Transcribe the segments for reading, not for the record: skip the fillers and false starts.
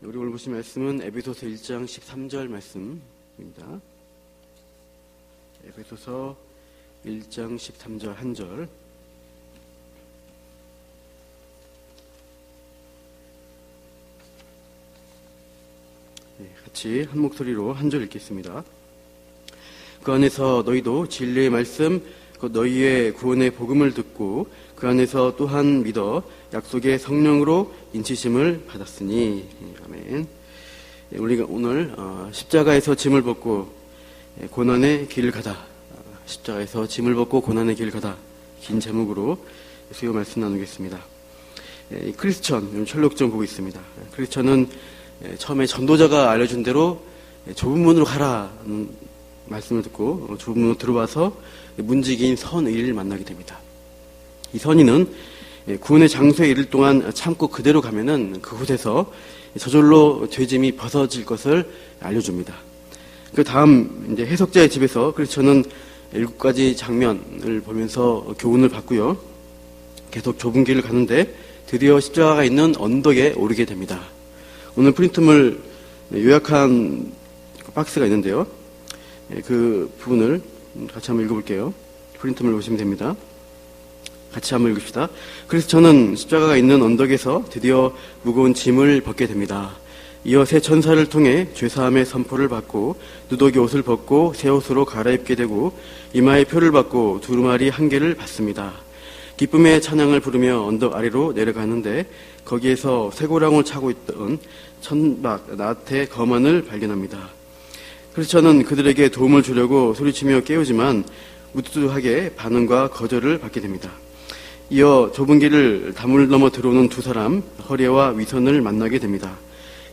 우리 오늘 보신 말씀은 에베소서 1장 13절 말씀입니다. 에베소서 1장 13절 한 절. 같이 한 목소리로 한 절 읽겠습니다. 그 안에서 너희도 진리의 말씀, 그 너희의 구원의 복음을 듣고 그 안에서 또한 믿어 약속의 성령으로 인치심을 받았으니. 아멘. 우리가 오늘 십자가에서 짐을 벗고 고난의 길을 가다, 십자가에서 짐을 벗고 고난의 길을 가다, 긴 제목으로 수요 말씀 나누겠습니다. 크리스천, 철록점 보고 있습니다. 크리스천은 처음에 전도자가 알려준 대로 좁은 문으로 가라는 말씀을 듣고 좁은 문으로 들어와서 문지기인 선의를 만나게 됩니다. 이 선의는 구원의 장소에 이를 동안 참고 그대로 가면은 그곳에서 저절로 죄짐이 벗어질 것을 알려줍니다. 그 다음 이제 해석자의 집에서 크리스천은 7가지 장면을 보면서 교훈을 받고요. 계속 좁은 길을 가는데 드디어 십자가가 있는 언덕에 오르게 됩니다. 오늘 프린트물 요약한 박스가 있는데요. 그 부분을 같이 한번 읽어볼게요. 프린트물 보시면 됩니다. 같이 한번 읽읍시다. 그래서 저는 십자가가 있는 언덕에서 드디어 무거운 짐을 벗게 됩니다. 이어 새 천사를 통해 죄사함의 선포를 받고 누더기 옷을 벗고 새 옷으로 갈아입게 되고 이마에 표를 받고 두루마리 한 개를 받습니다. 기쁨의 찬양을 부르며 언덕 아래로 내려가는데 거기에서 쇠고랑을 차고 있던 천박 나한테 거만을 발견합니다. 그래서 저는 그들에게 도움을 주려고 소리치며 깨우지만 무뚝뚝하게 반응과 거절을 받게 됩니다. 이어 좁은 길을 담을 넘어 들어오는 두 사람, 허리와 위선을 만나게 됩니다.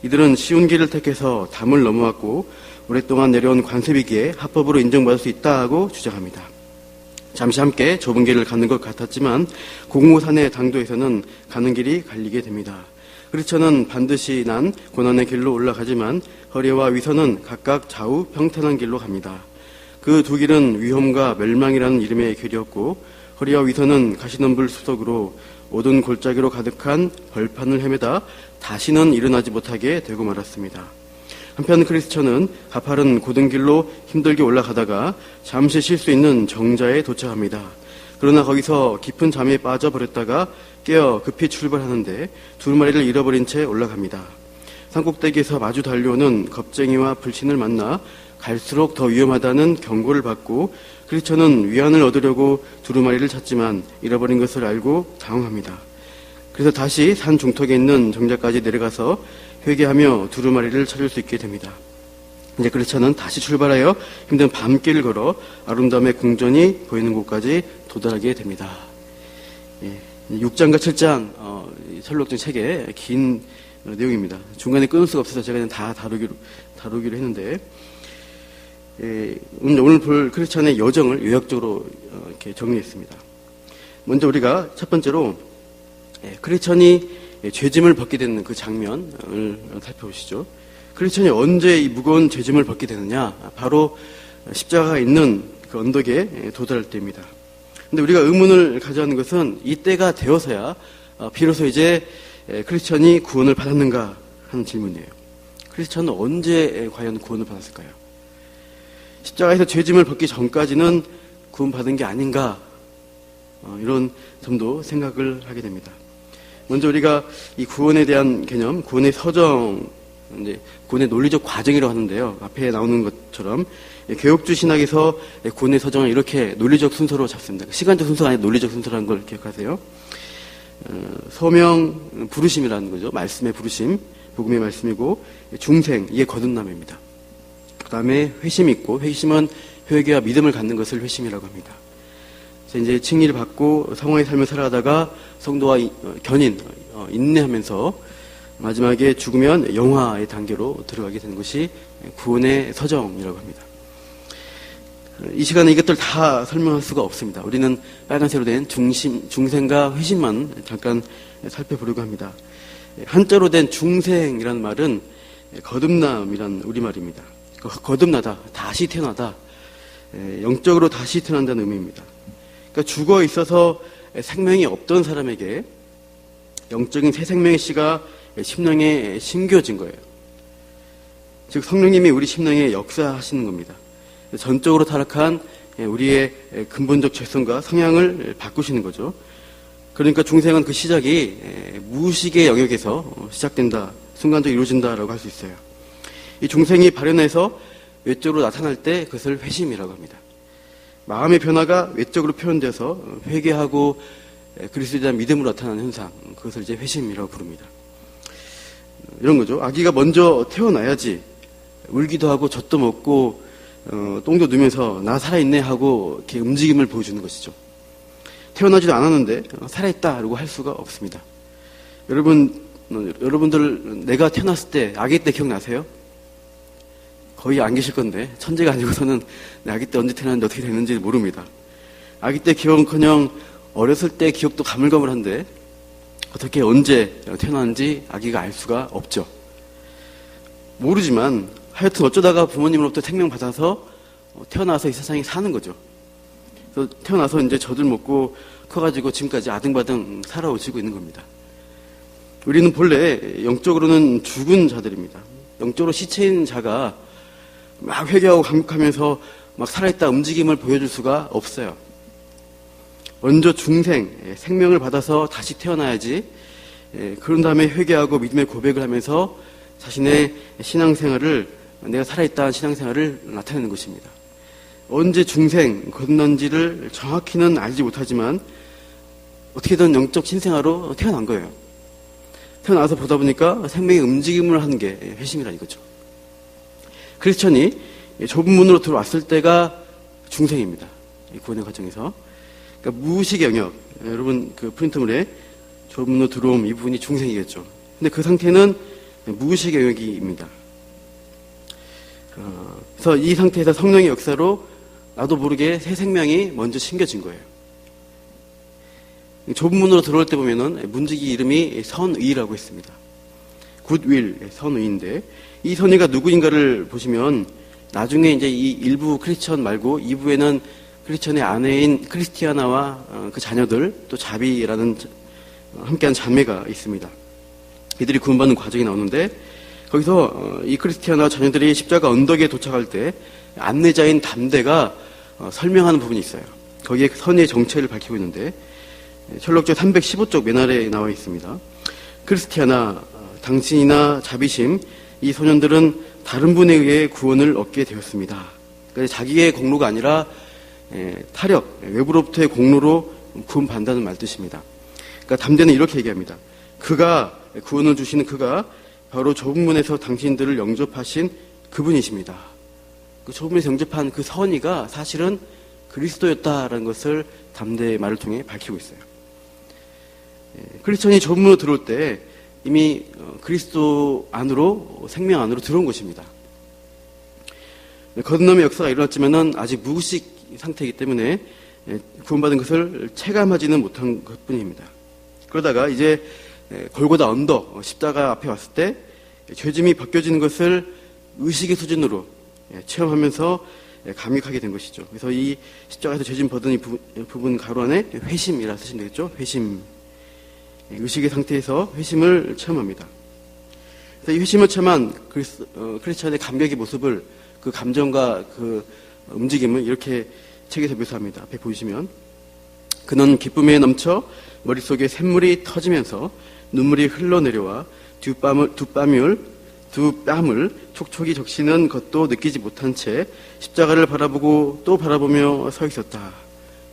이들은 쉬운 길을 택해서 담을 넘어왔고 오랫동안 내려온 관습이기에 합법으로 인정받을 수 있다 하고 주장합니다. 잠시 함께 좁은 길을 가는 것 같았지만 공호산의 당도에서는 가는 길이 갈리게 됩니다. 크리스천은 반드시 난 고난의 길로 올라가지만 허리와 위선은 각각 좌우 평탄한 길로 갑니다. 그 두 길은 위험과 멸망이라는 이름의 길이었고 허리와 위선은 가시덤불 수석으로 오든 골짜기로 가득한 벌판을 헤매다 다시는 일어나지 못하게 되고 말았습니다. 한편 크리스천은 가파른 고든 길로 힘들게 올라가다가 잠시 쉴 수 있는 정자에 도착합니다. 그러나 거기서 깊은 잠에 빠져버렸다가 깨어 급히 출발하는데 두루마리를 잃어버린 채 올라갑니다. 산꼭대기에서 마주 달려오는 겁쟁이와 불신을 만나 갈수록 더 위험하다는 경고를 받고 크리스천은 위안을 얻으려고 두루마리를 찾지만 잃어버린 것을 알고 당황합니다. 그래서 다시 산 중턱에 있는 정자까지 내려가서 회개하며 두루마리를 찾을 수 있게 됩니다. 이제 크리스천은 다시 출발하여 힘든 밤길을 걸어 아름다움의 궁전이 보이는 곳까지 도달하게 됩니다. 6장과 7장 설록전 책의 긴 내용입니다. 중간에 끊을 수가 없어서 제가 그냥 다 다루기로 했는데 오늘 볼 크리스천의 여정을 요약적으로 이렇게 정리했습니다. 먼저 우리가 첫 번째로 크리스천이 죄짐을 벗게 되는 그 장면을 살펴보시죠. 크리스천이 언제 이 무거운 죄짐을 벗게 되느냐? 바로 십자가가 있는 그 언덕에 도달할 때입니다. 근데 우리가 의문을 가져하는 것은 이때가 되어서야 비로소 이제 크리스천이 구원을 받았는가 하는 질문이에요. 크리스천은 언제 과연 구원을 받았을까요? 십자가에서 죄짐을 벗기 전까지는 구원받은 게 아닌가, 이런 점도 생각을 하게 됩니다. 먼저 우리가 이 구원에 대한 개념, 구원의 서정, 이제 구원의 논리적 과정이라고 하는데요. 앞에 나오는 것처럼 개혁주 신학에서 구원의 서정을 이렇게 논리적 순서로 잡습니다. 시간적 순서가 아니라 논리적 순서라는 걸 기억하세요. 소명, 부르심이라는 거죠. 말씀의 부르심, 복음의 말씀이고, 중생, 이게 거듭남입니다. 그 다음에 회심이 있고, 회심은 회개와 믿음을 갖는 것을 회심이라고 합니다. 그래서 이제 칭의를 받고 성화의 삶을 살아가다가 성도와 견인, 인내하면서 마지막에 죽으면 영화의 단계로 들어가게 되는 것이 구원의 서정이라고 합니다. 이 시간에 이것들 다 설명할 수가 없습니다. 우리는 빨간색으로 된 중생과 회심만 잠깐 살펴보려고 합니다. 한자로 된 중생이라는 말은 거듭남이라는 우리말입니다. 거듭나다, 다시 태어나다, 영적으로 다시 태어난다는 의미입니다. 그러니까 죽어 있어서 생명이 없던 사람에게 영적인 새 생명의 씨가 심령에 심겨진 거예요. 즉 성령님이 우리 심령에 역사하시는 겁니다. 전적으로 타락한 우리의 근본적 죄성과 성향을 바꾸시는 거죠. 그러니까 중생은 그 시작이 무의식의 영역에서 시작된다, 순간적으로 이루어진다라고 할 수 있어요. 이 중생이 발현해서 외적으로 나타날 때 그것을 회심이라고 합니다. 마음의 변화가 외적으로 표현돼서 회개하고 그리스도에 대한 믿음으로 나타나는 현상, 그것을 이제 회심이라고 부릅니다. 이런 거죠. 아기가 먼저 태어나야지 울기도 하고 젖도 먹고 똥도 누면서 나 살아있네 하고 이렇게 움직임을 보여주는 것이죠. 태어나지도 않았는데 살아있다라고 할 수가 없습니다. 여러분들 내가 태어났을 때 아기 때 기억나세요? 거의 안 계실 건데 천재가 아니고서는 아기 때 언제 태어났는지 어떻게 됐는지 모릅니다. 아기 때 기억은커녕 어렸을 때 기억도 가물가물한데 어떻게 언제 태어났는지 아기가 알 수가 없죠. 모르지만 하여튼 어쩌다가 부모님으로부터 생명 받아서 태어나서 이 세상에 사는 거죠. 그래서 태어나서 이제 젖을 먹고 커가지고 지금까지 아등바등 살아오시고 있는 겁니다. 우리는 본래 영적으로는 죽은 자들입니다. 영적으로 시체인 자가 막 회개하고 감격하면서 막 살아있다 움직임을 보여줄 수가 없어요. 먼저 중생, 생명을 받아서 다시 태어나야지, 그런 다음에 회개하고 믿음의 고백을 하면서 자신의 신앙생활을, 내가 살아있다는 신앙생활을 나타내는 것입니다. 언제 중생 건넌지를 정확히는 알지 못하지만 어떻게든 영적 신생아로 태어난 거예요. 태어나서 보다 보니까 생명의 움직임을 하는 게 회심이라 이거죠. 크리스천이 좁은 문으로 들어왔을 때가 중생입니다. 이 구원의 과정에서. 그러니까 무의식의 영역, 여러분 그 프린트물에 좁은 문으로 들어옴 이 부분이 중생이겠죠. 근데 그 상태는 무의식의 영역입니다. 그래서 이 상태에서 성령의 역사로 나도 모르게 새 생명이 먼저 심겨진 거예요. 좁은 문으로 들어올 때 보면은 문지기 이름이 선의라고 했습니다. 굿윌, 선의인데 이 선의가 누구인가를 보시면 나중에 이제 이 일부 크리스천 말고 2부에는 크리스천의 아내인 크리스티아나와 그 자녀들 또 자비라는 함께한 자매가 있습니다. 이들이 구원받는 과정이 나오는데 거기서 이 크리스티아나 자녀들이 십자가 언덕에 도착할 때 안내자인 담대가 설명하는 부분이 있어요. 거기에 선의의 정체를 밝히고 있는데 철록제 315쪽 맨아래에 나와 있습니다. 크리스티아나, 당신이나 자비심, 이 소년들은 다른 분에 의해 구원을 얻게 되었습니다. 그러니까 자기의 공로가 아니라 타력, 외부로부터의 공로로 구원받는다는 말 뜻입니다. 그러니까 담대는 이렇게 얘기합니다. 그가, 구원을 주시는 그가 바로 좁은 문에서 당신들을 영접하신 그분이십니다. 그 좁은 문에서 영접한 그 선의가 사실은 그리스도였다라는 것을 담대의 말을 통해 밝히고 있어요. 크리스천이 좁은 문으로 들어올 때 이미 그리스도 안으로, 생명 안으로 들어온 것입니다. 거듭남의 역사가 일어났지만은 아직 무의식 상태이기 때문에 구원받은 것을 체감하지는 못한 것 뿐입니다. 그러다가 이제 골고다 언덕, 십자가 앞에 왔을 때 죄짐이 벗겨지는 것을 의식의 수준으로 체험하면서 감격하게 된 것이죠. 그래서 이 십자가에서 죄짐 벗은 이 부분 가로 안에 회심이라 쓰시면 되겠죠. 회심. 의식의 상태에서 회심을 체험합니다. 그래서 이 회심을 체험한 크리스천의 감격의 모습을 그 감정과 그 움직임을 이렇게 책에서 묘사합니다. 앞에 보시면 그는 기쁨에 넘쳐 머릿속에 샘물이 터지면서 눈물이 흘러내려와 두 뺨을 촉촉이 적시는 것도 느끼지 못한 채 십자가를 바라보고 또 바라보며 서 있었다.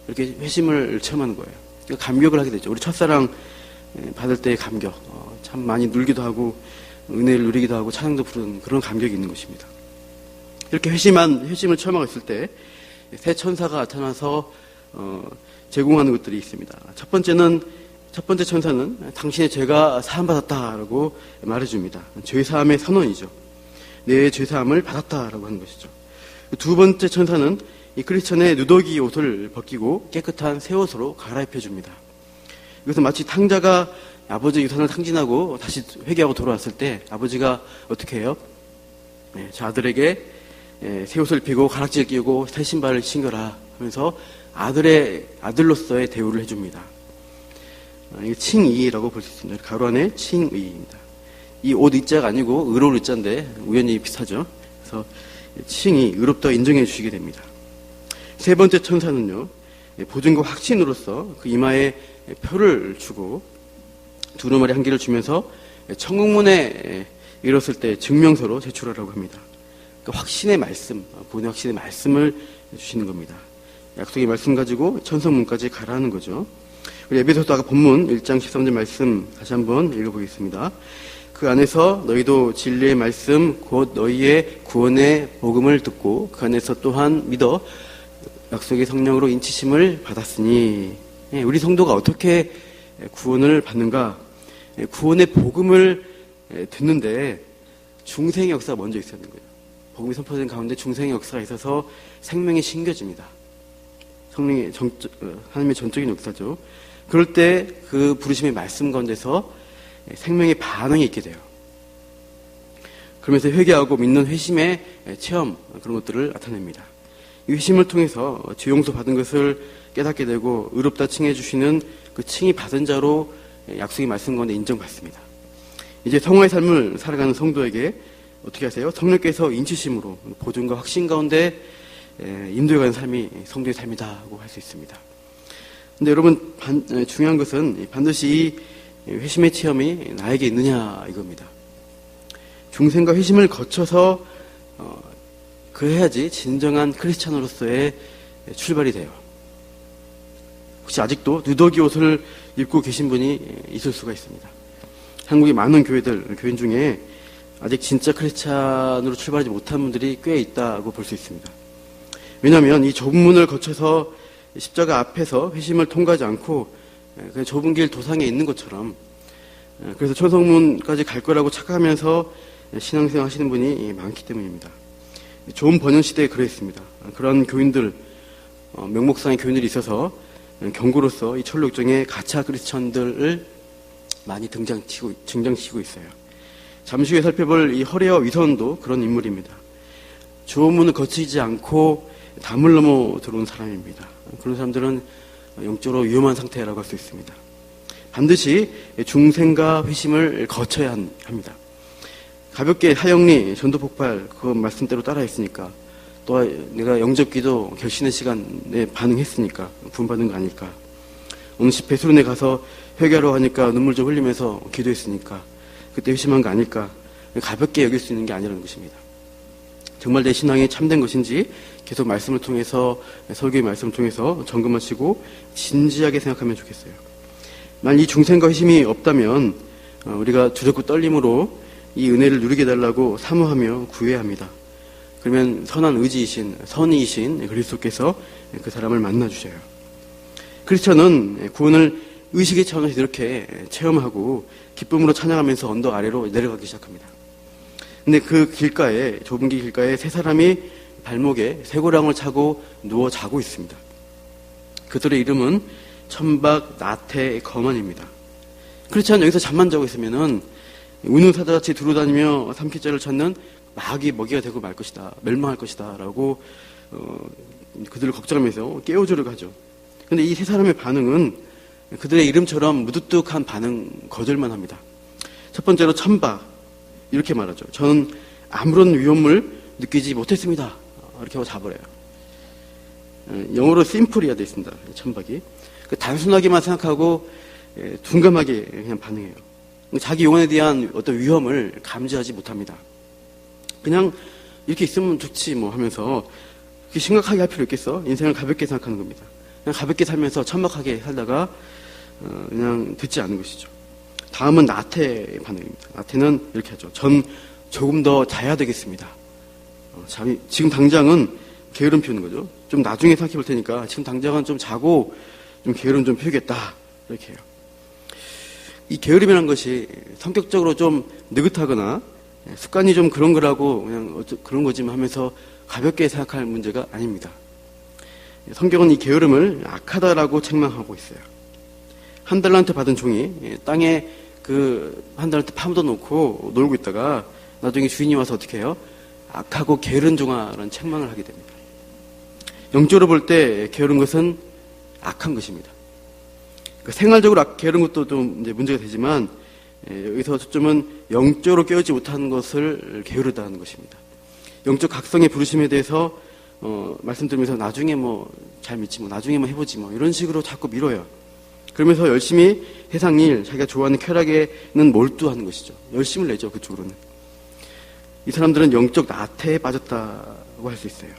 이렇게 회심을 체험하는 거예요. 그러니까 감격을 하게 되죠. 우리 첫사랑 받을 때의 감격, 참 많이 눌기도 하고 은혜를 누리기도 하고 찬양도 부르는 그런 감격이 있는 것입니다. 이렇게 회심을 체험하고 있을 때 새 천사가 나타나서 제공하는 것들이 있습니다. 첫 번째 천사는 당신의 죄가 사함받았다라고 말해줍니다. 죄사함의 선언이죠. 내 죄사함을 받았다라고 하는 것이죠. 두 번째 천사는 이 크리스천의 누더기 옷을 벗기고 깨끗한 새 옷으로 갈아입혀줍니다. 이것은 마치 탕자가 아버지 유산을 탕진하고 다시 회개하고 돌아왔을 때 아버지가 어떻게 해요? 저 아들에게 새 옷을 입히고 가락지를 끼우고 새 신발을 신겨라 하면서 아들로서의 대우를 해줍니다. 이게 칭의라고 볼 수 있습니다. 가로 안에 칭의입니다. 이 옷 의자가 아니고 의로울 의자인데 우연히 비슷하죠. 그래서 칭이 의롭다 인정해 주시게 됩니다. 세 번째 천사는요, 보증과 확신으로서 그 이마에 표를 주고 두루마리 한 개를 주면서 천국문에 이뤘을 때 증명서로 제출하라고 합니다. 그러니까 확신의 말씀, 본의 확신의 말씀을 주시는 겁니다. 약속의 말씀 가지고 천성문까지 가라는 거죠. 우리 에베소서 아까 본문 1장 13절 말씀 다시 한번 읽어보겠습니다. 그 안에서 너희도 진리의 말씀 곧 너희의 구원의 복음을 듣고 그 안에서 또한 믿어 약속의 성령으로 인치심을 받았으니, 우리 성도가 어떻게 구원을 받는가? 구원의 복음을 듣는데 중생의 역사가 먼저 있어야 하는 거예요. 복음이 선포된 가운데 중생의 역사가 있어서 생명이 신겨집니다. 하나님의 전적인 역사죠. 그럴 때 그 부르심의 말씀 가운데서 생명의 반응이 있게 돼요. 그러면서 회개하고 믿는 회심의 체험, 그런 것들을 나타냅니다. 이 회심을 통해서 죄 용서 받은 것을 깨닫게 되고 의롭다 칭해 주시는 그 칭이 받은 자로 약속의 말씀 가운데 인정받습니다. 이제 성화의 삶을 살아가는 성도에게 어떻게 하세요? 성령께서 인치심으로 보존과 확신 가운데 인도해가는 삶이 성도의 삶이다고 할 수 있습니다. 근데 여러분, 중요한 것은 반드시 이 회심의 체험이 나에게 있느냐 이겁니다. 중생과 회심을 거쳐서 그래야지 진정한 크리스찬으로서의 출발이 돼요. 혹시 아직도 누더기 옷을 입고 계신 분이 있을 수가 있습니다. 한국의 많은 교인 중에 아직 진짜 크리스찬으로 출발하지 못한 분들이 꽤 있다고 볼 수 있습니다. 왜냐하면 이 좁은 문을 거쳐서 십자가 앞에서 회심을 통과하지 않고 그냥 좁은 길 도상에 있는 것처럼, 그래서 천성문까지 갈 거라고 착각하면서 신앙생활 하시는 분이 많기 때문입니다. 좋은 번영 시대에 그랬습니다. 그런 교인들, 명목상의 교인들이 있어서 경고로서 이 천록정에 가짜 크리스천들을 많이 등장시키고 있어요. 잠시 후에 살펴볼 이 허레와 위선도 그런 인물입니다. 좋은 문을 거치지 않고 담을 넘어 들어온 사람입니다. 그런 사람들은 영적으로 위험한 상태라고 할 수 있습니다. 반드시 중생과 회심을 거쳐야 합니다. 가볍게 하영리, 전도폭발 그 말씀대로 따라했으니까, 또 내가 영접기도 결신의 시간에 반응했으니까 구원받은 거 아닐까. 어느 배수론에 가서 회개하러 하니까 눈물 좀 흘리면서 기도했으니까 그때 회심한 거 아닐까. 가볍게 여길 수 있는 게 아니라는 것입니다. 정말 내 신앙이 참된 것인지 계속 말씀을 통해서, 설교의 말씀을 통해서 점검하시고 진지하게 생각하면 좋겠어요. 만약 이 중생과 회심이 없다면 우리가 두렵고 떨림으로 이 은혜를 누리게 해달라고 사모하며 구해야 합니다. 그러면 선한 의지이신, 선의이신 그리스도께서 그 사람을 만나주셔요. 크리스천은 구원을 의식의 차원에서 이렇게 체험하고 기쁨으로 찬양하면서 언덕 아래로 내려가기 시작합니다. 근데 그 길가에, 좁은 길가에 세 사람이 발목에 쇠고랑을 차고 누워 자고 있습니다. 그들의 이름은 천박, 나태, 거만입니다. 크리스천 여기서 잠만 자고 있으면은 우는 사자같이 두루다니며 삼킬자를 찾는 마귀 먹이가 되고 말 것이다, 멸망할 것이다 라고 그들을 걱정하면서 깨워주려고 하죠. 근데 이 세 사람의 반응은 그들의 이름처럼 무뚝뚝한 반응, 거절만 합니다. 첫 번째로 천박, 이렇게 말하죠. 저는 아무런 위험을 느끼지 못했습니다. 이렇게 하고 잡으래요. 영어로 심플이야 되어 있습니다. 천박이. 단순하게만 생각하고 둔감하게 그냥 반응해요. 자기 영혼에 대한 어떤 위험을 감지하지 못합니다. 그냥 이렇게 있으면 좋지 뭐 하면서 그렇게 심각하게 할 필요 있겠어? 인생을 가볍게 생각하는 겁니다. 그냥 가볍게 살면서 천박하게 살다가 그냥 듣지 않는 것이죠. 다음은 나태의 반응입니다. 나태는 이렇게 하죠. 전 조금 더 자야 되겠습니다. 지금 당장은 게으름 피우는 거죠. 좀 나중에 생각해 볼 테니까 지금 당장은 좀 자고 좀 게으름 좀 피우겠다. 이렇게 해요. 이 게으름이라는 것이 성격적으로 좀 느긋하거나 습관이 좀 그런 거라고 그냥 그런 거지만 하면서 가볍게 생각할 문제가 아닙니다. 성경은 이 게으름을 악하다라고 책망하고 있어요. 한 달란트 받은 종이 땅에 한 달란트 파묻어 놓고 놀고 있다가 나중에 주인이 와서 어떻게 해요? 악하고 게으른 종아라는 책망을 하게 됩니다. 영적으로 볼 때 게으른 것은 악한 것입니다. 생활적으로 게으른 것도 좀 이제 문제가 되지만 여기서 초점은 영적으로 깨우지 못하는 것을 게으르다는 것입니다. 영적 각성의 부르심에 대해서 말씀드리면서 나중에 잘 믿지 나중에 해보지 이런 식으로 자꾸 미뤄요. 그러면서 열심히 세상 일, 자기가 좋아하는 쾌락에는 몰두하는 것이죠. 열심을 내죠, 그쪽으로는. 이 사람들은 영적 나태에 빠졌다고 할 수 있어요.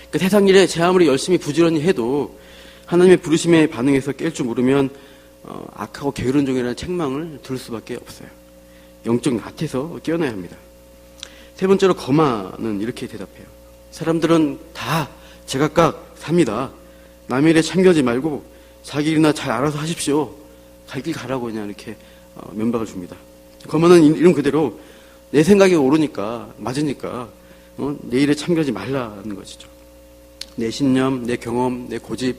그러니까 세상 일에 제 아무리 열심히 부지런히 해도 하나님의 부르심에 반응해서 깰 줄 모르면 악하고 게으른 종이라는 책망을 들을 수밖에 없어요. 영적 나태에서 깨어나야 합니다. 세 번째로 거만은 이렇게 대답해요. 사람들은 다 제각각 삽니다. 남의 일에 참견하지 말고 자기 일이나 잘 알아서 하십시오. 갈 길 가라고 그냥 이렇게 면박을 줍니다. 거만은 이름 그대로 내 생각이 옳으니까 맞으니까 내 일에 참견하지 말라는 것이죠. 내 신념, 내 경험, 내 고집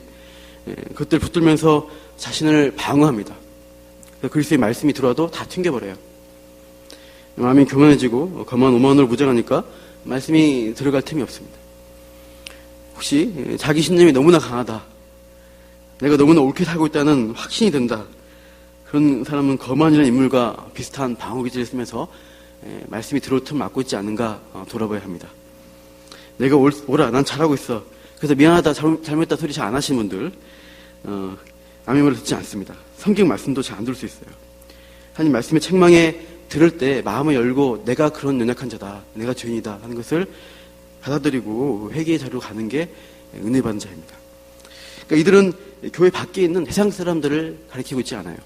그것들 붙들면서 자신을 방어합니다. 그리스도의 말씀이 들어와도 다 튕겨버려요. 마음이 교만해지고 거만 오만으로 무장하니까 말씀이 들어갈 틈이 없습니다. 혹시 자기 신념이 너무나 강하다, 내가 너무나 옳게 살고 있다는 확신이 든다, 그런 사람은 거만이라는 인물과 비슷한 방어기질을 쓰면서 말씀이 들어올 틈을 막고 있지 않은가 돌아봐야 합니다. 내가 옳아, 난 잘하고 있어, 그래서 미안하다, 잘못했다 소리 잘 안 하시는 분들 남의 말을 듣지 않습니다. 성경 말씀도 잘 안 들을 수 있어요. 하나님 말씀의 책망에 들을 때 마음을 열고 내가 그런 연약한 자다, 내가 죄인이다 하는 것을 받아들이고 회개의 자리로 가는 게 은혜 받은 자입니다. 그러니까 이들은 교회 밖에 있는 세상 사람들을 가리키고 있지 않아요.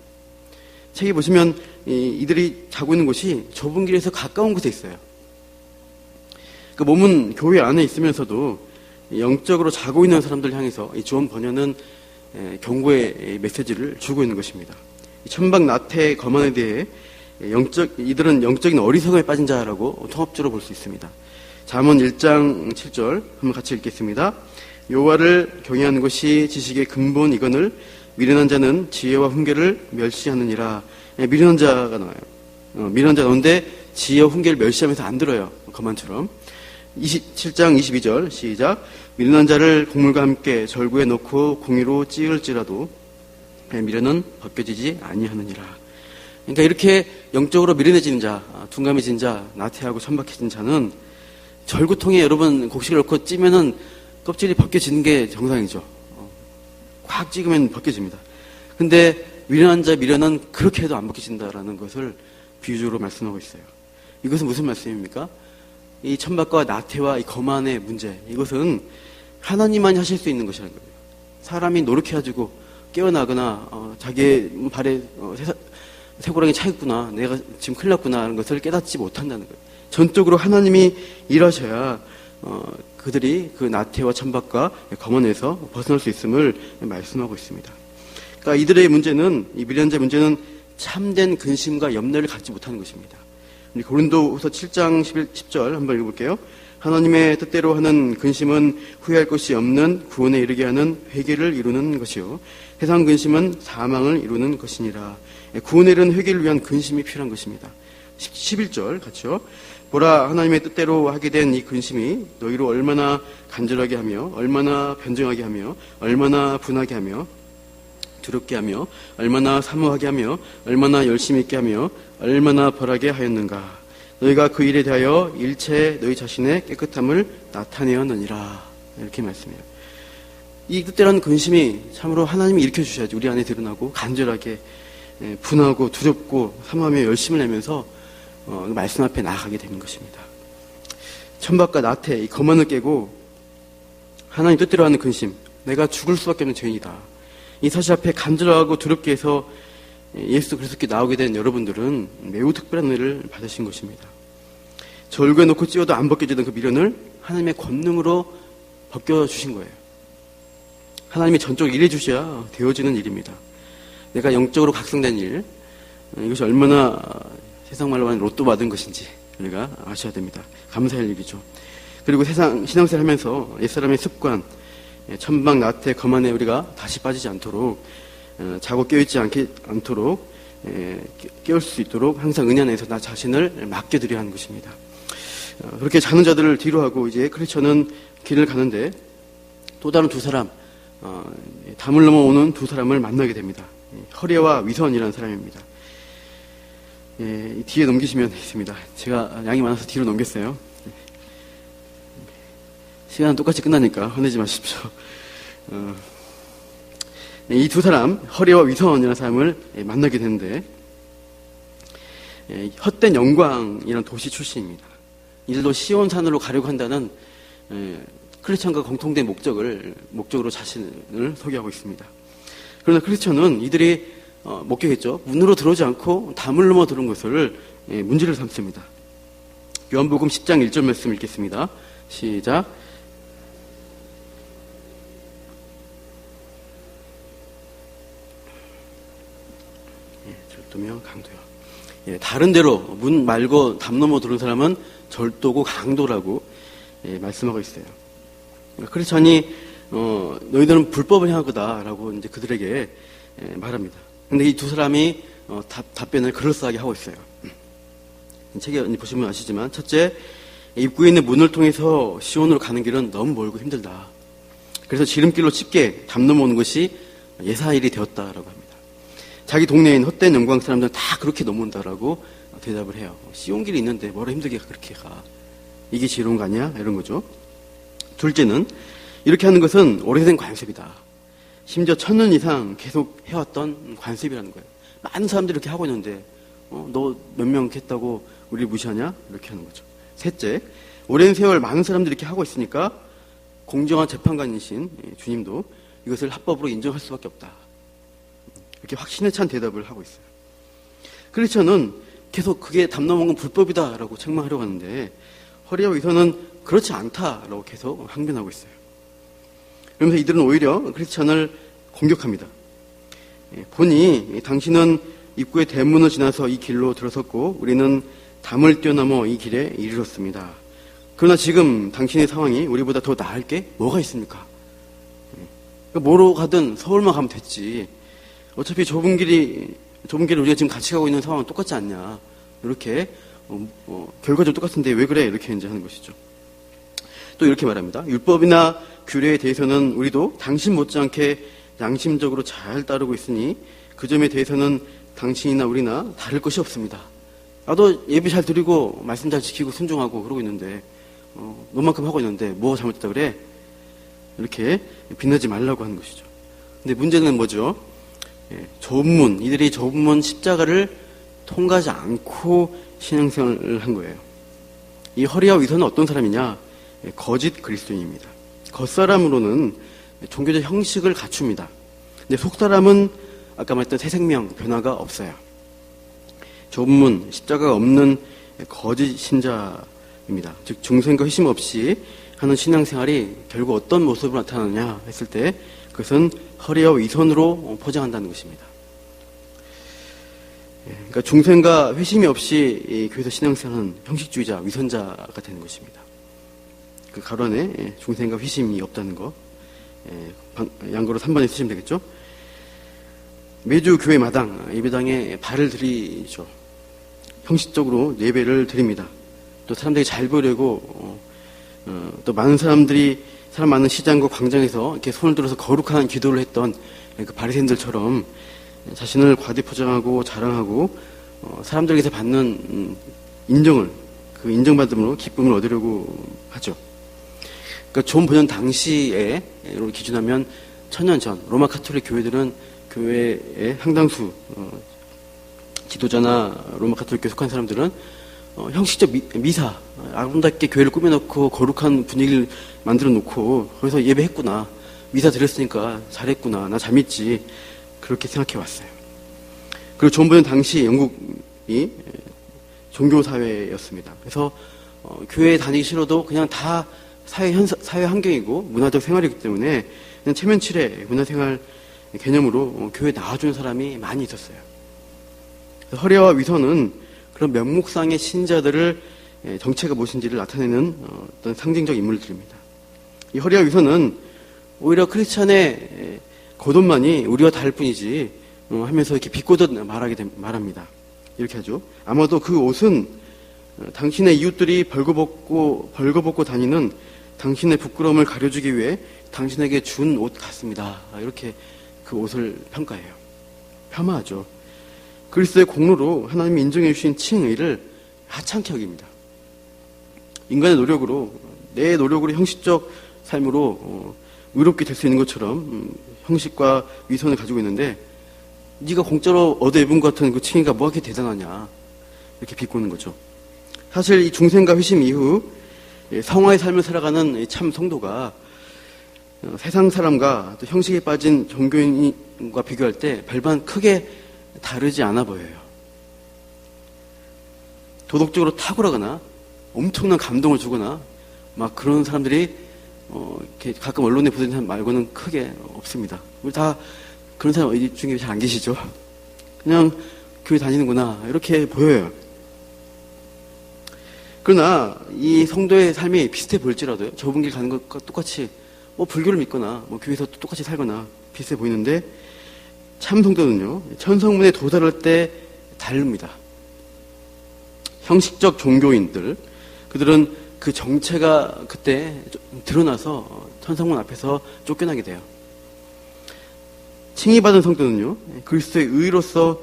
책에 보시면 이들이 자고 있는 곳이 좁은 길에서 가까운 곳에 있어요. 그러니까 몸은 교회 안에 있으면서도 영적으로 자고 있는 사람들 향해서 이 존 번연은 경고의 메시지를 주고 있는 것입니다. 천박 나태 거만에 대해 이들은 영적인 어리석음에 빠진 자라고 통합적으로 볼 수 있습니다. 잠언 1장 7절 한번 같이 읽겠습니다. 여호와를 경외하는 것이 지식의 근본이거늘 미련한 자는 지혜와 훈계를 멸시하느니라. 미련한 자가 나와요. 미련한 자가 나오는데 지혜와 훈계를 멸시하면서 안 들어요. 거만처럼. 7장 22절 시작. 미련한 자를 곡물과 함께 절구에 넣고 공의로 찌을지라도 미련은 벗겨지지 아니하느니라. 그러니까 이렇게 영적으로 미련해지는 자, 둔감해진 자, 나태하고 천박해진 자는 절구통에 여러분 곡식을 넣고 찌면은 껍질이 벗겨지는 게 정상이죠. 꽉 찍으면 벗겨집니다. 근데 미련한 자, 미련은 그렇게 해도 안 벗겨진다라는 것을 비유적으로 말씀하고 있어요. 이것은 무슨 말씀입니까? 이 천박과 나태와 이 거만의 문제, 이것은 하나님만이 하실 수 있는 것이라는 거예요. 사람이 노력해가지고 깨어나거나 자기의 발에 쇠고랑이 차 있구나, 내가 지금 큰일 났구나 하는 것을 깨닫지 못한다는 거예요. 전적으로 하나님이 일하셔야 그들이 그 나태와 천박과 거만에서 벗어날 수 있음을 말씀하고 있습니다. 그러니까 이들의 문제는, 이 미련한 자의 문제는 참된 근심과 염려를 갖지 못하는 것입니다. 우리 고린도후서 7장 10절 한번 읽어볼게요. 하나님의 뜻대로 하는 근심은 후회할 것이 없는 구원에 이르게 하는 회개를 이루는 것이요, 세상 근심은 사망을 이루는 것이니라. 구원에 이르는 회개를 위한 근심이 필요한 것입니다. 11절 같이요. 보라, 하나님의 뜻대로 하게 된 이 근심이 너희로 얼마나 간절하게 하며 얼마나 변정하게 하며 얼마나 분하게 하며 두렵게 하며 얼마나 사모하게 하며 얼마나 열심히 있게 하며 얼마나 벌하게 하였는가. 너희가 그 일에 대하여 일체 너희 자신의 깨끗함을 나타내었느니라. 이렇게 말씀해요. 이 뜻대로는 근심이 참으로 하나님이 일으켜주셔야지 우리 안에 드러나고 간절하게 분하고 두렵고 사모하며 열심을 내면서 말씀 앞에 나아가게 되는 것입니다. 천박과 나태, 이 거만을 깨고 하나님 뜻대로 하는 근심, 내가 죽을 수밖에 없는 죄인이다, 이 사실 앞에 간절하고 두렵게 해서 예수 그리스도께 나오게 된 여러분들은 매우 특별한 은혜를 받으신 것입니다. 절구에 놓고 찌워도 안 벗겨지던 그 미련을 하나님의 권능으로 벗겨주신 거예요. 하나님이 전적으로 일해주셔야 되어지는 일입니다. 내가 영적으로 각성된 일, 이것이 얼마나 세상 말로 하는 로또 받은 것인지 우리가 아셔야 됩니다. 감사할 일이죠. 그리고 신앙생활 하면서 옛사람의 습관, 천박 나태 거만에 우리가 다시 빠지지 않도록, 자고 깨어있지 않도록 깨울 수 있도록 항상 은혜 안에서 나 자신을 맡겨드려야 하는 것입니다. 그렇게 자는 자들을 뒤로 하고 이제 크리스천은 길을 가는데 또 다른 두 사람, 담을 넘어오는 두 사람을 만나게 됩니다. 허리와 위선이라는 사람입니다. 예, 뒤에 넘기시면 되겠습니다. 제가 양이 많아서 뒤로 넘겼어요. 시간은 똑같이 끝나니까 화내지 마십시오. 이 두 사람, 허리와 위선이라는 사람을 만나게 되는데, 헛된 영광이라는 도시 출신입니다. 이들도 시온산으로 가려고 한다는 크리스천과 공통된 목적으로 자신을 소개하고 있습니다. 그러나 크리스천은 이들이 목격했죠. 문으로 들어오지 않고 담을 넘어 들어온 것을 문제를 삼습니다. 요한복음 10장 1절 말씀 읽겠습니다. 시작. 절도며 강도요. 다른 데로 문 말고 담 넘어 들어온 사람은 절도고 강도라고 말씀하고 있어요. 크리스천이 너희들은 불법을 향한 거다라고 이제 그들에게 말합니다. 근데 이 두 사람이 답변을 그럴싸하게 하고 있어요. 책에 보시면 아시지만, 첫째, 입구에 있는 문을 통해서 시온으로 가는 길은 너무 멀고 힘들다. 그래서 지름길로 쉽게 담 넘어오는 것이 예사일이 되었다라고 합니다. 자기 동네에 있는 헛된 영광 사람들은 다 그렇게 넘어온다라고 대답을 해요. 시온 길이 있는데 뭐라 힘들게 그렇게 가. 이게 지혜로운 거 아니야? 이런 거죠. 둘째는, 이렇게 하는 것은 오래된 관습이다. 심지어 1000년 이상 계속 해왔던 관습이라는 거예요. 많은 사람들이 이렇게 하고 있는데 너 몇 명 했다고 우리를 무시하냐? 이렇게 하는 거죠. 셋째, 오랜 세월 많은 사람들이 이렇게 하고 있으니까 공정한 재판관이신 주님도 이것을 합법으로 인정할 수밖에 없다. 이렇게 확신에 찬 대답을 하고 있어요. 크리스천은 계속 그게 담 넘어온 건 불법이다라고 책망하려고 하는데, 허리와 위선은 그렇지 않다라고 계속 항변하고 있어요. 그러면서 이들은 오히려 크리스천을 공격합니다. 보니 당신은 입구의 대문을 지나서 이 길로 들어섰고 우리는 담을 뛰어넘어 이 길에 이르렀습니다. 그러나 지금 당신의 상황이 우리보다 더 나을 게 뭐가 있습니까? 뭐로 가든 서울만 가면 됐지. 어차피 좁은 길을 우리가 지금 같이 가고 있는 상황은 똑같지 않냐. 이렇게 결과적으로 똑같은데 왜 그래? 이렇게 이제 하는 것이죠. 또 이렇게 말합니다. 율법이나 규례에 대해서는 우리도 당신 못지않게 양심적으로 잘 따르고 있으니 그 점에 대해서는 당신이나 우리나 다를 것이 없습니다. 나도 예배 잘 드리고 말씀 잘 지키고 순종하고 그러고 있는데 너만큼 하고 있는데 뭐 잘못했다 그래? 이렇게 빛나지 말라고 하는 것이죠. 근데 문제는 뭐죠? 좁은 문, 이들이 좁은 문 십자가를 통과하지 않고 신앙생활을 한 거예요. 이 허리와 위선은 어떤 사람이냐? 거짓 그리스도인입니다. 겉사람으로는 종교적 형식을 갖춥니다. 근데 속사람은 아까 말했던 새 생명, 변화가 없어요. 좁은 문, 십자가가 없는 거짓 신자입니다. 즉 중생과 회심 없이 하는 신앙생활이 결국 어떤 모습으로 나타나느냐 했을 때 그것은 허리와 위선으로 포장한다는 것입니다. 그러니까 중생과 회심이 없이 이 교회에서 신앙생활은 형식주의자, 위선자가 되는 것입니다. 그 가로 안에 중생과 회심이 없다는 거 양거로 3번에 쓰시면 되겠죠. 매주 교회 마당, 예배당에 발을 들이죠. 형식적으로 예배를 드립니다. 또 사람들이 잘 보려고 또 많은 사람 많은 시장과 광장에서 이렇게 손을 들어서 거룩한 기도를 했던 그 바리새인들처럼 자신을 과대포장하고 자랑하고 사람들에게서 받는 인정을, 그 인정받음으로 기쁨을 얻으려고 하죠. 그러니까 존 번연 당시에 기준하면 1000년 전 로마 가톨릭 교회들은 교회의 상당수 지도자나 로마 가톨릭교에 속한 사람들은 형식적 미사, 아름답게 교회를 꾸며놓고 거룩한 분위기를 만들어 놓고 거기서 예배했구나, 미사 드렸으니까 잘했구나, 나 잘 믿지, 그렇게 생각해 왔어요. 그리고 존 번연 당시 영국이 종교사회였습니다. 그래서 교회에 다니기 싫어도 그냥 다 사회 환경이고 문화적 생활이기 때문에 그냥 체면치레 문화생활 개념으로 교회에 나와주는 사람이 많이 있었어요. 허리와 위선은 그런 명목상의 신자들을 정체가 무엇인지를 나타내는 어떤 상징적 인물들입니다. 이 허리와 위선은 오히려 크리스찬의 겉옷만이 우리와 다를 뿐이지 하면서 이렇게 비꼬듯 말합니다. 이렇게 하죠. 아마도 그 옷은 당신의 이웃들이 벌거벗고 다니는 당신의 부끄러움을 가려주기 위해 당신에게 준 옷 같습니다. 이렇게 그 옷을 평가해요. 폄하하죠. 그리스도의 공로로 하나님이 인정해 주신 칭의를 하찮게 여깁니다. 인간의 노력으로, 내 노력으로 형식적 삶으로 의롭게 될 수 있는 것처럼 형식과 위선을 가지고 있는데, 네가 공짜로 얻어 입은 것 같은 그 칭의가 뭐가 그렇게 대단하냐, 이렇게 비꼬는 거죠. 사실 이 중생과 회심 이후 성화의 삶을 살아가는 참 성도가 세상 사람과 또 형식에 빠진 종교인과 비교할 때 별반 크게 다르지 않아 보여요. 도덕적으로 탁월하거나 엄청난 감동을 주거나 막 그런 사람들이 이렇게 가끔 언론에 보도되는 사람 말고는 크게 없습니다. 우리 다 그런 사람 어디 중에 잘 안 계시죠? 그냥 교회 다니는구나 이렇게 보여요. 그러나 이 성도의 삶이 비슷해 보일지라도요, 좁은 길 가는 것과 똑같이 불교를 믿거나 교회에서 똑같이 살거나 비슷해 보이는데, 참 성도는요 천성문에 도달할 때 다릅니다. 형식적 종교인들, 그들은 그 정체가 그때 드러나서 천성문 앞에서 쫓겨나게 돼요. 칭의받은 성도는요 그리스도의 의로서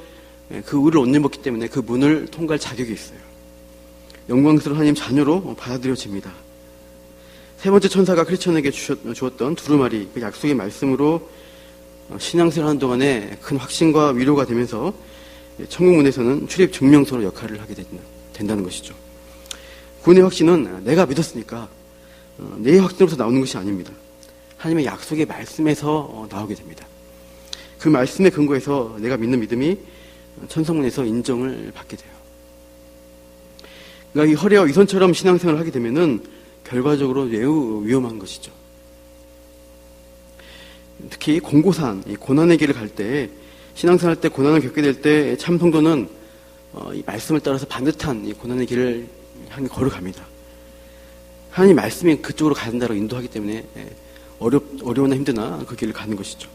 그 의를 옷 입었기 때문에 그 문을 통과할 자격이 있어요. 영광스러운 하나님 자녀로 받아들여집니다. 세 번째 천사가 크리스천에게 주었던 두루마리, 그 약속의 말씀으로 신앙생활하는 동안에 큰 확신과 위로가 되면서 천국문에서는 출입 증명서로 역할을 하게 된다는 것이죠. 구원의 확신은 내가 믿었으니까 내 확신으로서 나오는 것이 아닙니다. 하나님의 약속의 말씀에서 나오게 됩니다. 그 말씀에 근거해서 내가 믿는 믿음이 천성문에서 인정을 받게 돼요. 그러니까 이 허례와 위선처럼 신앙생활을 하게 되면은 결과적으로 매우 위험한 것이죠. 특히 공고산, 이 고난의 길을 갈 때, 신앙생활 때 고난을 겪게 될 때 참 성도는 이 말씀을 따라서 반듯한 이 고난의 길을 향해 걸어갑니다. 하나님 말씀이 그쪽으로 가야 된다고 인도하기 때문에 어려우나 힘드나 그 길을 가는 것이죠.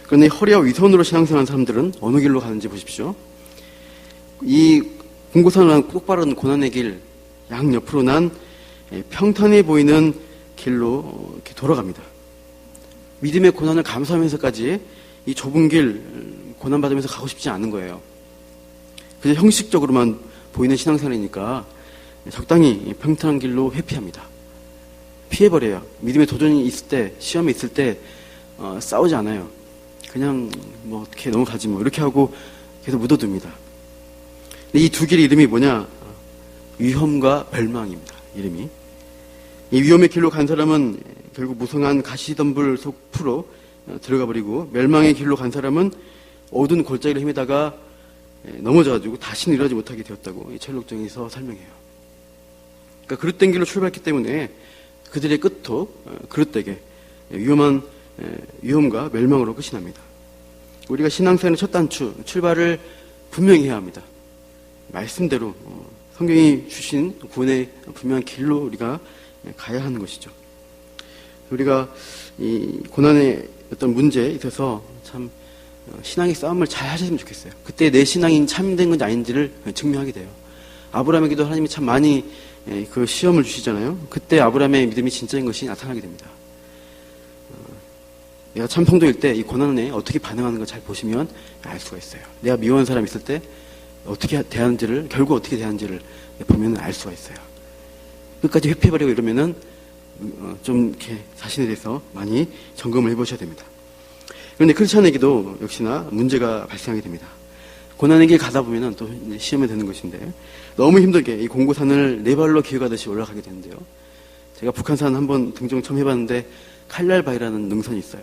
그런데 허리와 위선으로 신앙생활하는 사람들은 어느 길로 가는지 보십시오. 이 공고산을 똑바른 고난의 길 양옆으로 난 평탄해 보이는 길로 이렇게 돌아갑니다. 믿음의 고난을 감수하면서까지 이 좁은 길 고난받으면서 가고 싶지 않은 거예요. 그저 형식적으로만 보이는 신앙생활이니까 적당히 평탄한 길로 회피합니다. 피해버려요. 믿음의 도전이 있을 때, 시험이 있을 때 싸우지 않아요. 그냥 어떻게 넘어가지 이렇게 하고 계속 묻어둡니다. 이 두 길의 이름이 뭐냐? 위험과 멸망입니다. 이름이. 이 위험의 길로 간 사람은 결국 무성한 가시덤불 속 풀로 들어가 버리고, 멸망의 길로 간 사람은 어두운 골짜기를 헤매다가 넘어져가지고 다시는 일어나지 못하게 되었다고 이 철록정에서 설명해요. 그러니까 그릇된 길로 출발했기 때문에 그들의 끝도 그릇되게 위험과 멸망으로 끝이 납니다. 우리가 신앙생활의 첫 단추, 출발을 분명히 해야 합니다. 말씀대로 성경이 주신 구원의 분명한 길로 우리가 가야 하는 것이죠. 우리가 이 고난의 어떤 문제에 있어서 참 신앙의 싸움을 잘 하셨으면 좋겠어요. 그때 내 신앙이 참된 건지 아닌지를 증명하게 돼요. 아브라함에게도 하나님이 참 많이 그 시험을 주시잖아요. 그때 아브라함의 믿음이 진짜인 것이 나타나게 됩니다. 내가 참 성도일 때 이 고난에 어떻게 반응하는 걸 잘 보시면 알 수가 있어요. 내가 미워하는 사람이 있을 때 어떻게 대하는지를, 결국 어떻게 대하는지를 보면 알 수가 있어요. 끝까지 회피해버리고 이러면은 좀 이렇게 자신에 대해서 많이 점검을 해보셔야 됩니다. 그런데 크리스천에게도 역시나 문제가 발생하게 됩니다. 고난의 길 가다 보면은 또 시험에 드는 것인데, 너무 힘들게 이 공고산을 네 발로 기어가듯이 올라가게 되는데요. 제가 북한산 한번 등정 처음 해봤는데 칼날바위라는 능선이 있어요.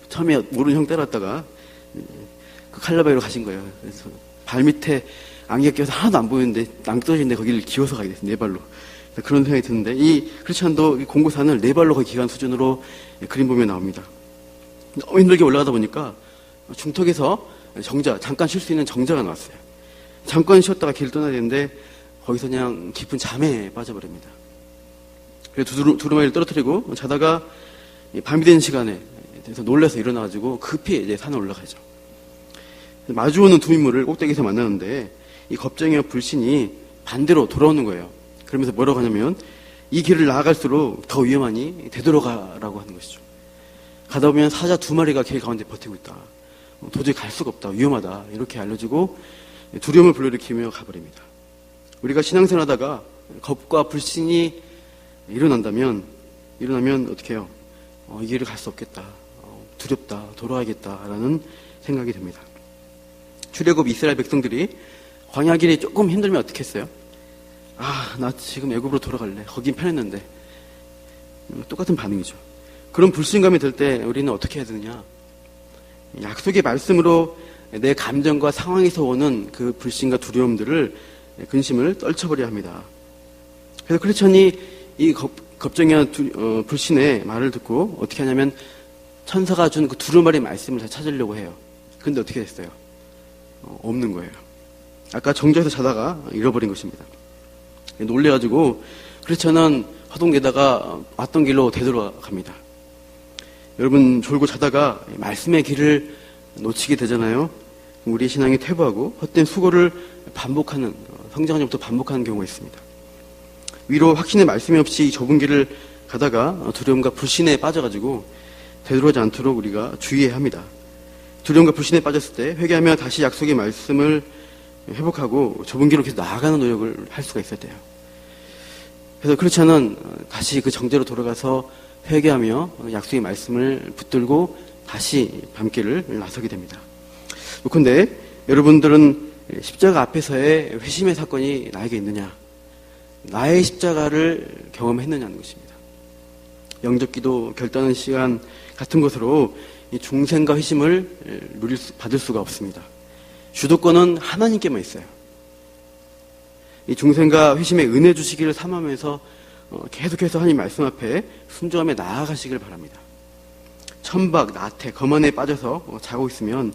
처음에 모르는 형 따라왔다가 그 칼날바위로 가신 거예요. 그래서 발밑에 안개가 껴서 하나도 안 보이는데 낭떠러지인데 거기를 기어서 가게 됐어요. 네 발로. 그런 생각이 드는데, 이 크리스천도 공고산을 네 발로 거의 기간 수준으로 그림 보면 나옵니다. 너무 힘들게 올라가다 보니까 중턱에서 잠깐 쉴 수 있는 정자가 나왔어요. 잠깐 쉬었다가 길을 떠나야 되는데 거기서 그냥 깊은 잠에 빠져버립니다. 그래서 두루마리를 떨어뜨리고 자다가 밤이 되는 시간에 그래서 놀라서 일어나가지고 급히 이제 산에 올라가죠. 마주오는 두 인물을 꼭대기에서 만나는데 이 겁쟁이와 불신이 반대로 돌아오는 거예요. 그러면서 뭐라고 하냐면, 이 길을 나아갈수록 더 위험하니 되돌아가라고 하는 것이죠. 가다 보면 사자 두 마리가 길 가운데 버티고 있다. 도저히 갈 수가 없다. 위험하다. 이렇게 알려주고 두려움을 불러일으키며 가버립니다. 우리가 신앙생활하다가 겁과 불신이 일어나면 어떻게 해요? 이 길을 갈 수 없겠다. 두렵다. 돌아와야겠다라는 생각이 듭니다. 출애굽 이스라엘 백성들이 광야 길이 조금 힘들면 어떻게 했어요? 나 지금 애굽으로 돌아갈래. 거긴 편했는데. 똑같은 반응이죠. 그런 불신감이 들 때 우리는 어떻게 해야 되느냐? 약속의 말씀으로 내 감정과 상황에서 오는 그 불신과 두려움들을, 근심을 떨쳐버려야 합니다. 그래서 크리스천이 이 겁정이와 불신의 말을 듣고 어떻게 하냐면 천사가 준 그 두루마리 말씀을 다 찾으려고 해요. 근데 어떻게 됐어요? 없는 거예요. 아까 정자에서 자다가 잃어버린 것입니다. 놀래가지고 크리스천은 허둥대다가 왔던 길로 되돌아갑니다. 여러분 졸고 자다가 말씀의 길을 놓치게 되잖아요. 우리의 신앙이 퇴보하고 헛된 수고를 반복하는, 성장전부터 반복하는 경우가 있습니다. 위로 확신의 말씀이 없이 좁은 길을 가다가 두려움과 불신에 빠져가지고 되돌아오지 않도록 우리가 주의해야 합니다. 두려움과 불신에 빠졌을 때 회개하며 다시 약속의 말씀을 회복하고 좁은 길로 계속 나아가는 노력을 할 수가 있어야 돼요. 그래서 크리스천은 다시 그 정죄로 돌아가서 회개하며 약속의 말씀을 붙들고 다시 밤길을 나서게 됩니다. 그런데 여러분들은 십자가 앞에서의 회심의 사건이 나에게 있느냐? 나의 십자가를 경험했느냐는 것입니다. 영접기도 결단하는 시간 같은 것으로 이 중생과 회심을 받을 수가 없습니다. 주도권은 하나님께만 있어요. 이 중생과 회심의 은혜 주시기를 삼으면서 계속해서 하나님 말씀 앞에 순종하며 나아가시길 바랍니다. 천박, 나태, 거만에 빠져서 자고 있으면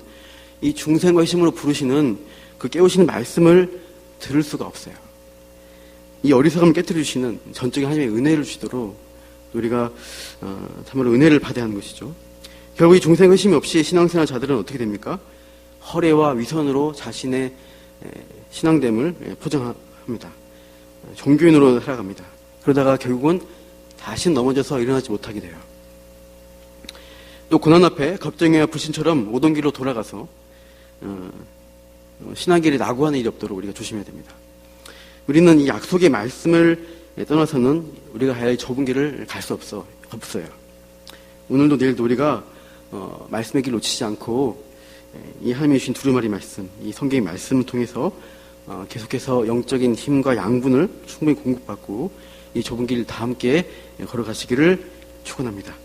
이 중생과 회심으로 부르시는 그 깨우시는 말씀을 들을 수가 없어요. 이 어리석음을 깨뜨려 주시는 전적인 하나님의 은혜를 주시도록 우리가 참으로 은혜를 받아야 하는 것이죠. 결국 이 중생 회심이 없이 신앙생활 자들은 어떻게 됩니까? 허례와 위선으로 자신의 신앙됨을 포장합니다. 종교인으로 살아갑니다. 그러다가 결국은 다시는 넘어져서 일어나지 못하게 돼요. 또 고난 앞에 겁쟁이와 불신처럼 오던 길로 돌아가서 신앙길에 낙오하는 일이 없도록 우리가 조심해야 됩니다. 우리는 이 약속의 말씀을 떠나서는 우리가 가야 할 좁은 길을 갈 수 없어요. 오늘도 내일도 우리가 말씀의 길 놓치지 않고 이 하나님이 주신 두루마리 말씀, 이 성경의 말씀을 통해서 계속해서 영적인 힘과 양분을 충분히 공급받고 이 좁은 길 다 함께 걸어가시기를 축원합니다.